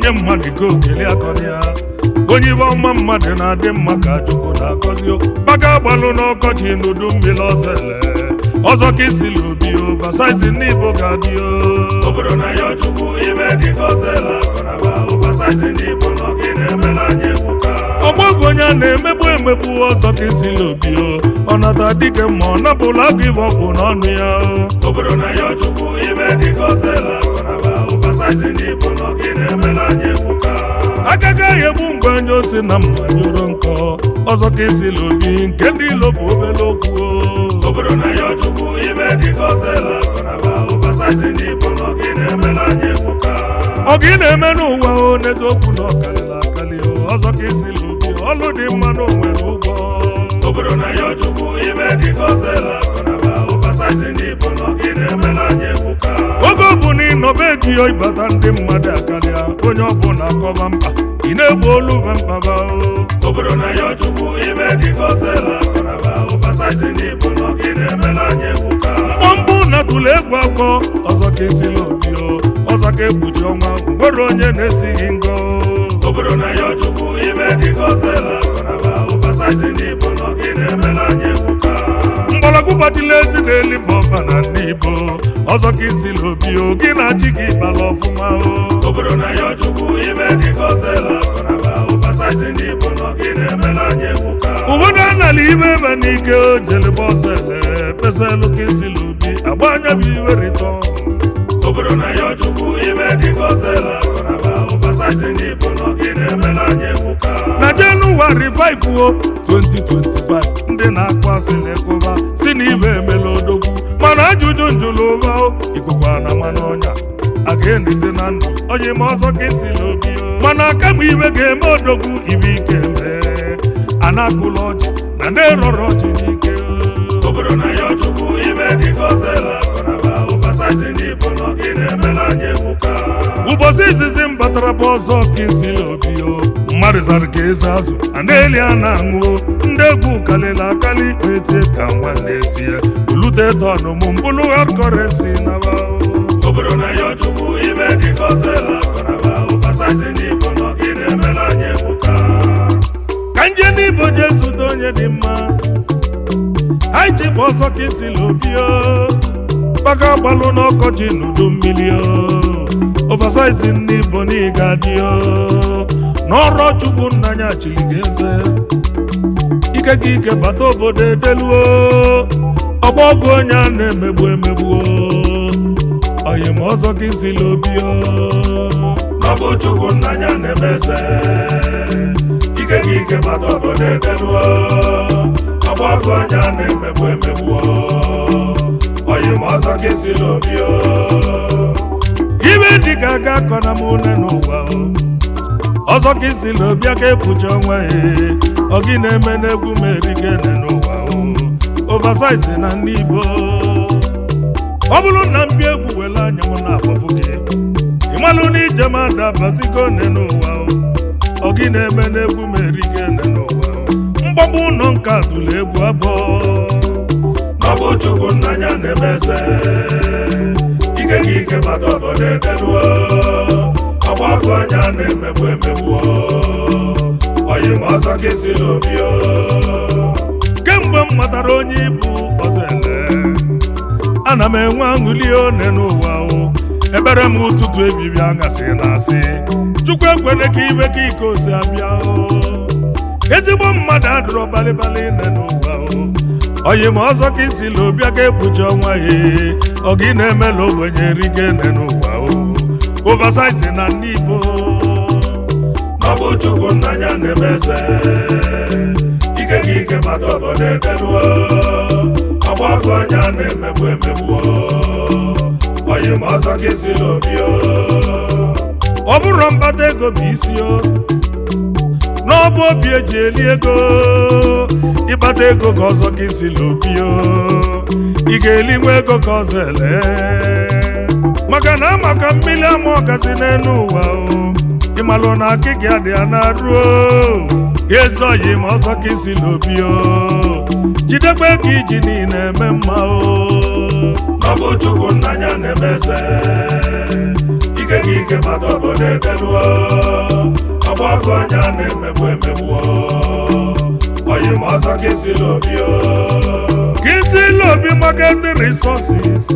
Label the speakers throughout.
Speaker 1: onye mmadụ ka okele akọni ya onye ibe ọma mmadụ na-adị mma ka Chukwu na-agọzi gbaka gbalụ n'ọkọchị n'udu mmiri ọzọele ọzọ ka isili obi oversize n'Igbo ga-adị obodo na ya Chukwu ibe dị ka ọzọele akọnaba oversize n'Igbo na ọgị na-emela anyị ebuka ọgbọgụ onye a na-emegbu emegbu ọzọ ka isili obi ọ nata dike ma ọ napụla agụ ibe ọgwụ n'ọnụ ya obodo na ya Chukwu ibe dị ka ọzọele akọnaba oversize n'Igbo na ọgị na-emela anyị ebuka agaghị egbu mgbe onye osi na mmanyụrụ nkọ ọzọ ka isili obi nke ndị ilo bụ obere okwu obodo na ya Chukwu ibe dị ka ọzọele akọnaba oversize n'Igbo na ọgị na-emela anyị ebuka ọgị na-eme n'ụwa n'eziokwu na ọkarịla akarị ọzọ ka isili obi ọlụ dị mma na onwere ụgwọ obodo na ya Chukwu ibe dị ka ọzọele akọnaba oversize n'Igbo na ọgị na-emela anyị ebuka oge ọ bụ na ịnọbe gị ịbata ndị mmadụ akarịa onye ọbụla akọba mkpa ị na-egbu olu mkpaba obodo na ya Chukwu ibe dị ka ọzọele akọnaba oversize n'Igbo na ọgị na-emela anyị ebuka mkpọmkpụ na tụlụ egwu akọ ọzọ ka esili obi ọzọ ka ekpuchi ọnwa nwere onye na-esighị ngọ obodo na ya Chukwu ibe dị ka ọzọele akọnaba oversize n'Igbo na ọgị na-emela anyị ebuka mgbọrọgwụ gbajila ezi na-eli mba ọba na ndị Igbo ọzọ ka isili obi gị na-achị gị ịbala ọfụma obodo na ya Chukwu ibe dị ka ọzọele akọnaba oversize n'Igbo na ọgị na-emela anyị ebuka ụfọdụ anala ibe ebe n'ike jelebe ọzọele peselu ka isili obi agba anya bụ iwe rịtọ obodo na ya Chukwu ibe dị ka ọzọele akọnaba oversize n'Igbo na ọgị na-emela anyị ebuka na Jenụwarị 5 2025 ndị na-akpọ asịrị ekwuba si na ibe emela odogwu mana ajụjụ njụlụ ụba ikwukwa na mmanụ ọnya a ga-endizi na ndụ onye ma ọzọ ka esili obi mana aka bụ ibe ga-eme odogwu ibe ike mee a na-akụla ọjị na ndị rọrọ ọjị n'ike obodo na ya Chukwu ibe dị ka ọzọele akọnaba oversize n'Igbo na ọgị na-emela anyị ebuka ụbọchị izizi m batara bụ ọzọ ka esili obi mmadụ zara ka eze azụ a na-eli a na-aṅụ ndị egwu kalịla akali etie ka nwanne etie ulute tọnụmụ mbụlụ hardkọrensi naba obodo na ya Chukwu ibe dị ka ọzọele akọnaba oversize n'Igbo na ọgị na-emela anyị ebuka ka nje n'Igbo jee zute onye dị mma anyị chịbụ ọzọ ka isili obi gbaka gbalụ n'ọkọchị n'udu mmiri oversize n'Igbo na ịga dị n'ọrụ Chukwu nna ya chiri gị eze ike gị ike bata obodo edeluo ọgbọgụ onye a na-emegbu emegbu oyi ma ọzọ gị isili obi n'ọbụ Chukwu nna ya na-eme eze ike gị ike bata obodo edeluo ọgbọgụ onye a na-emegbu emegbu oyi ma ọzọ gị isili obi ibe dị ka aga akọ na m une n'ụwa ọzọ ka isili obi aka ekpuchi ọnwa ọgị na-eme n'egwu m erigene n'ụwa oversize na ndị Igbo ọ bụrụ na mbi egwu wele anya m na-akpọfu gị ịmalụ na ije m adabazigo one n'ụwa ọgị na-eme n'egwu m erigene n'ụwa mgbagbu ụlọ nka tụlụ egwu abụọ n'ọbụ Chukwu nna ya na-eme eze ike gị ike bata obodo edeluo ọgbọgụ onye a na-emegbu emegbu oyi ma ọzọ ka esili obi kemgbe m matara onye ibu ọzọele ana m enwe aṅụli one n'ụwa ebere m ụtụtụ ebibi aṅasị na asị Chukwu ekwene ka ibe ka ike osi abịa ezigbo mmadụ adịrọ balịbalị nne n'ụwa oyi ma ọzọ ka isili obi aka ekpuchi ọnwa ọgị na-emela ogbenye rigene n'ụwa oversize na ndị Igbo n'ọbụ Chukwu nna ya na-eme eze ike gị ike bata obodo edeluo ọgbọgụ onye a na-emegbu emegbu oyi ma ọzọ ka isili obi ọ bụrụ mbata ego bụ isi n'ọbụ obi eji eli ego ịkpata ego ka ọzọ ka isili obi ị ga-eli nwa ego ka ọzọele maka na amaka mmiri ama ọgazi n'elu ụwa ịmalụ na akịka ya dị ya na-arụ ezi oyi ma ọzọ ka isili obi jidekwa ka iji niile eme mma n'ọbụ Chukwu nna ya na-eme eze ike ike gị ike bata obodo edeluo ọgba ọgụ onye a na-emegbu emegbuo oyi ma ọzọ Kinsili Obi marketing resources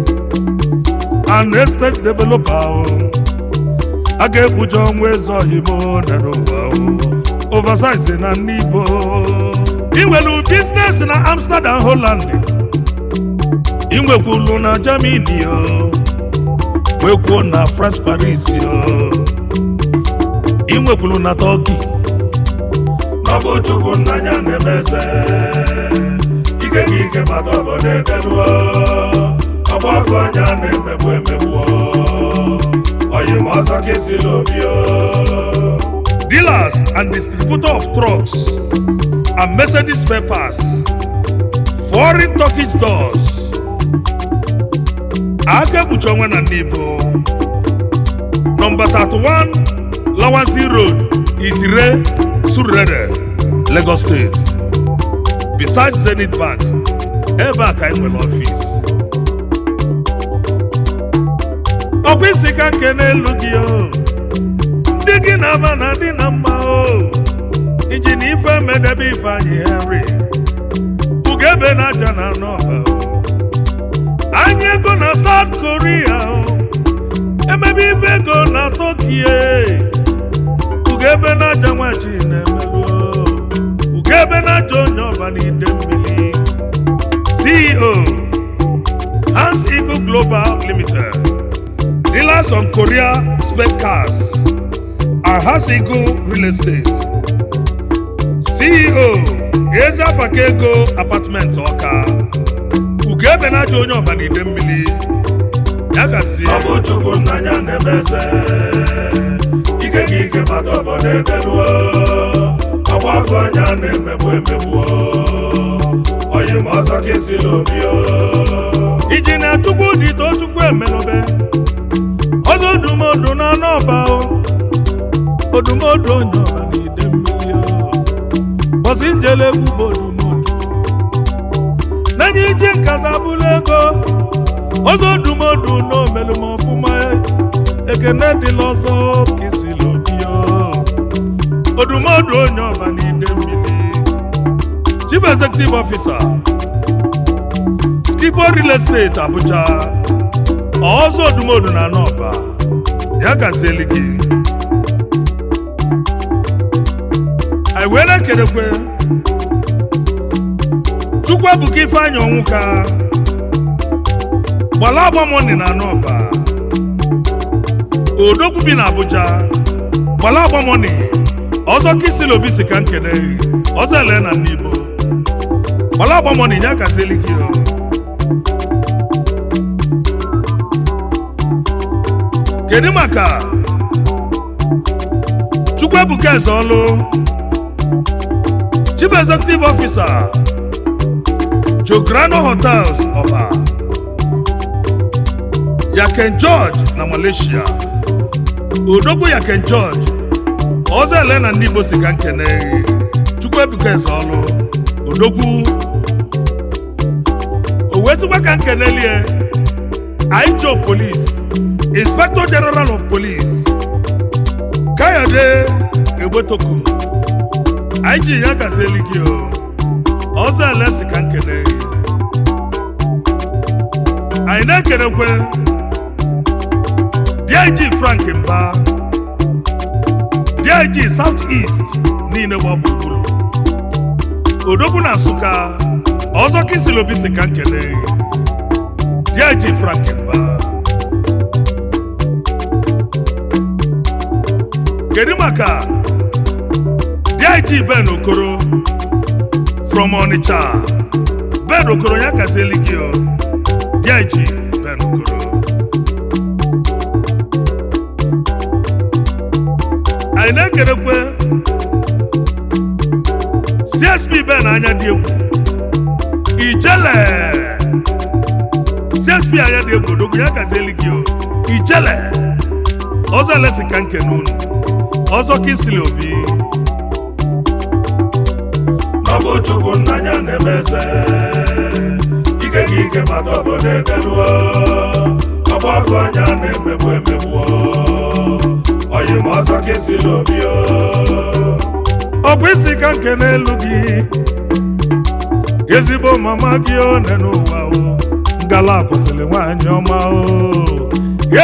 Speaker 1: and estate developer a ga-ekpuja ọnwa eze oyimo n'ụwa oversize na n'Igbo inwelu business na Amsterdam Holland inwekwulu na Germany nwekwuo na France Paris inwekwulu na Turkey n'ọbụ Chukwu nnanya na-emeze ike gị ike bata obodo edeluo ọgba ọgụ onye a na-emegbu emegbuo oyi ma ọzọ Kinsili Obi dealers and distributor of trucks and Mercedes spare parts foreign Turkish doors aka ekpuchi onwe na n'Igbo number 31 Lawansi Road Itire Surrere Lagos State beside Zenith Bank ebe a ka enwere ọfịs ọkwa isi ka nke n'elu gị ndị gị na-aba na dị na mma iji na ife medebe Ifeanyi Henry ugebe na aja na n'ọba anyị ego na South Korea emebe ife ego na Turkey ugebe na aja nwachi na-emelu ugebe na aja onye ọba na ide mmiri CEO Hans Eagle Global Limited dealers on Korea spare cars and Hans Eagle Real Estate CEO Ezafakego Apartment Ọka ugebe na aja onye ọba na ide mmiri ya gasị ọbụ Chukwu nnanya na-emeze ike gị ike bata obodo edeluo ọgba ọgụ onye a na-emegbu emegbuo oyi ma ọzọ Kinsili Obi iji na Chukwu dịto Chukwu emelobe ọzọ odumodu na n'ọba odumodu onye ọba na ide mmiri bọsị njele egwu odumodu n'enye ije nkata bụla ego ọzọ odumodu na omelum ọfụma ekene dịla ọzọ Kinsili Obi odumodu onye ọba na ide mmiri Chief Executive Officer Skipper Real Estate Abuja ọzọ odumodu na n'ọba ya gazieli gị anyị were ekelekwe Chukwu ebuka Ifeanyi Onwuka gbala agbamoni na n'ọba odogwu bi na Abuja gbala agbamoni ọzọ Kinsili Obi si ka nkene ọzọ ele na n'Igbo gbala agbamoni ya gazieli gị kedu maka Chukwu ebuka Ezeolu Chief Executive Officer Jograno Hotels Ọba Yaken George na Malaysia odogwu Yaken George ọzọ ele na n'Igbo si ka nkene Chukwu ebuka Ezeolu odogwu owesikwa ka nkenelie IGO Police Inspector General of Police Kayode Egbetoku IG ya gazieli gị ọzọ ele si ka nkene anyị na-ekenekwe DIG Frank Mba DIG South East niile gba gburugburu odogwu na Nsụka ọzọ Kinsili Obi si ka nkene DIG Frank Mba kedu maka DIG Ben Okoro from Onitsha Ben Okoro ya gazieli gị DIG Ben Okoro anyị na-ekenekwe CSP Ben anya dị egwu Ijele CSP anya dị egwu odogwu ya gazieli gị Ijele ọzọ ele si ka nkene unu ọzọ Kinsili Obi n'ọbụ Chukwu nnanya na-emeze ike gị ike bata obodo edeluo ọgba ọgụ onye a na-emegbu emegbuo oyi ma ọzọ ka esila obi ọgwụ isi ka nke n'elu gị ezigbo mama gị one n'ụwa ngala kwụsịrị nwaanyị ọma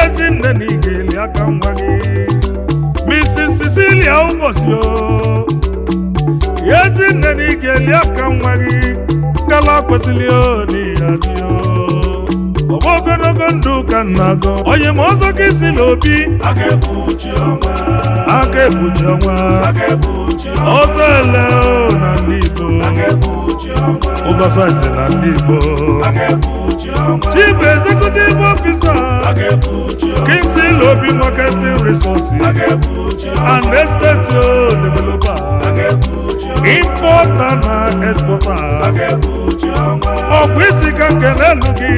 Speaker 1: ezi nne na ị ga-eli aka nwa gị Mrs. Cecilia ụbọchị ezi nne na ị ga-eli aka nwa gị ngala kwụsịrị n'ihe dị ọgba ogologo ndụ ka nna gọ onye ma ọzọ ka isi n'obi aka ekpuchi ọnwa ọzọ ele na ndị Igbo oversize na ndị Igbo Chief Executive Officer Kingsley Obi Marketing Resources and Estate Developer Importer na Exporter ọgwụ isi ka nke n'elu gị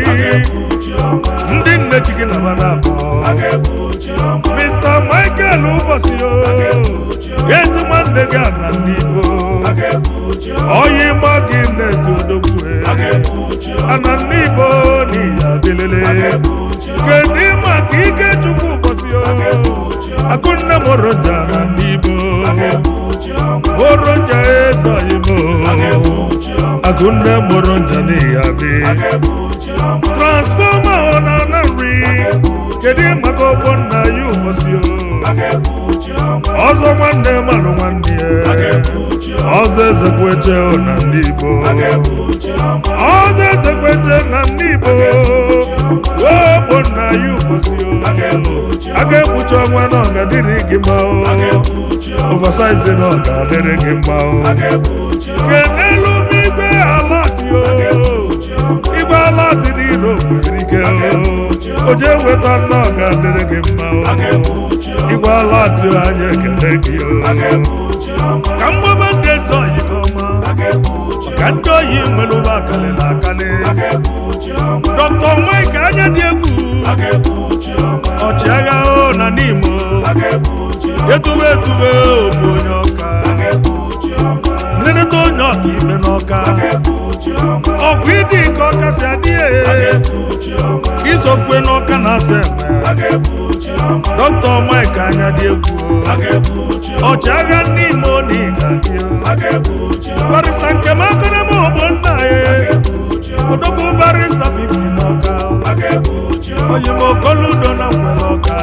Speaker 1: ndị nne ji gị na bana abụọ Mr. Michael ụbọchị ezi nwanne gị na ndị Igbo onye ịgba gị na-eti odogwu ana ndị Igbo n'ihe adịlele kedu ịma ka ike Chukwu ụbọchị Akụnne Moronja na ndị Igbo Moronja eze oyimo Akụnne Moronja n'ihe adị transfọma ọ na nri kedu maka ọgbọ nna ya ụbọchị ọzọ nwanne mmanụ nwanne ọzọ ezekweche na ndị Igbo ọzọ ezekweche na ndị Igbo ọgbọ nna ya ụbọchị aga ekpuchi ọnwa na ọ ga-adịrị gị mma oversize na ọ ga-adịrị gị mma kenelu m igwe alati igwe alati n'iro nwere ike o jee weta nna ọ ga-adịrị gị mma igwe alati anyị ekele gị ka mgbaba ndị eze oyi gị ọma ka ndị oyi merụrụ akalịla akali Dr. Mike anya dị egwu ọchịagha na n'Imo etube etube bụ onye ọka nleleta onye ọka ime n'ọka ọgwụ ịdị ka ọka si adị isokwe n'ọka na-asa eme Dr. Mike anya dị egwu ọchịagha n'Imo na ịga dị barista nke m akọrọ m ogbonna odogwu barista 50 n'ọka onye m okoludo na nwere ọka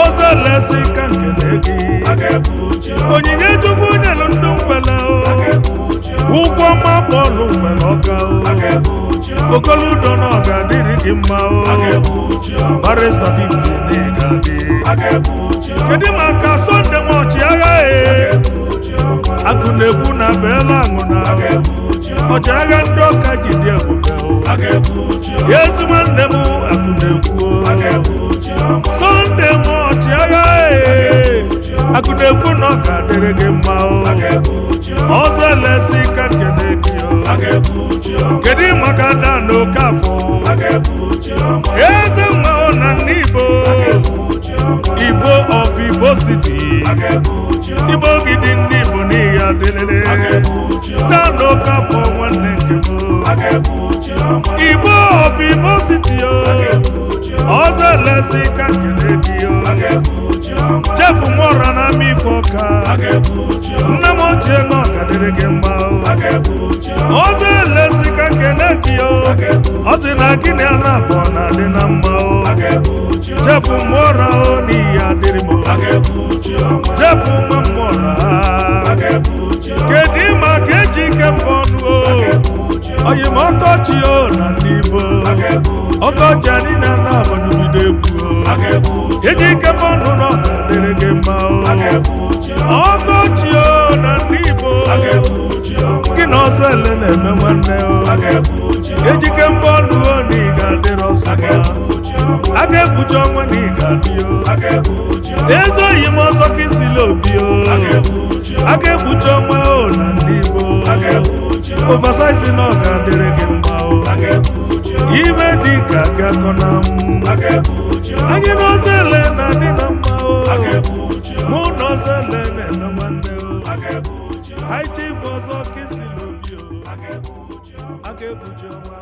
Speaker 1: oze lesi ka nkele gị onyinye Chukwu nyelu ndụ nwere ụgwọ ma bọọlụ nwere ọka okoludo na ọ ga-adịrị gị mma barista 50 na ịga dị kedu maka Sunday nwa ọchịagha akụ na-ekwu na beela aṅụna ọchịagha ndị ọka ji dị ebube ezi nwanne m akụ na-ekwu Sunday nwa ọchịagha akụ na-ekwu na ọ ga-adịrị gị mma ọzọ elesi ka nkene gị kedu maka Dan Okafọ eze nwa na ndị Igbo of Igbo City Igbo gidi ndị Igbo n'ihe adịlele Dan Okafọ nwanne nke m Igbo of Igbo City ọzọ elesi ka nkele gị Jeff Mora na Amikwa Ọka nne m ochie na ọ ga-adịrị gị mma ọzọ elesi ka nkele gị ọ sị na gịnị a na-abụọ na-adị na mma Jeff Mora n'ihe adịrị m Jeff nwa Mora kedu ịma ka eji ike mbọ ọnụ oyi ma ọkọchị na ndị Igbo ọkọchị anyị na-ana abọnụbido egwu eji ike mbọ ọnụ na ọ ga-adịrị gị mma ọkọchị na ndị Igbo gị na ọzọ ele na-eme nwanne ejike mbọ ọnụ na ị ga-adịrị ọsọ a ga-ekpuchi ọnwa na ị ga-adị ezi oyi m ọzọ ka isila obi a ga-ekpuchi ọnwa na ndị Igbo oversize na ọ ga-adịrị gị mma ime dị ka ga-akọ na anyị na ọzọ ele na-adị na mma mụ na ọzọ ele na-eme nwanne High Chief ọzọ ka isila obi a ga-ekpuchi ọnwa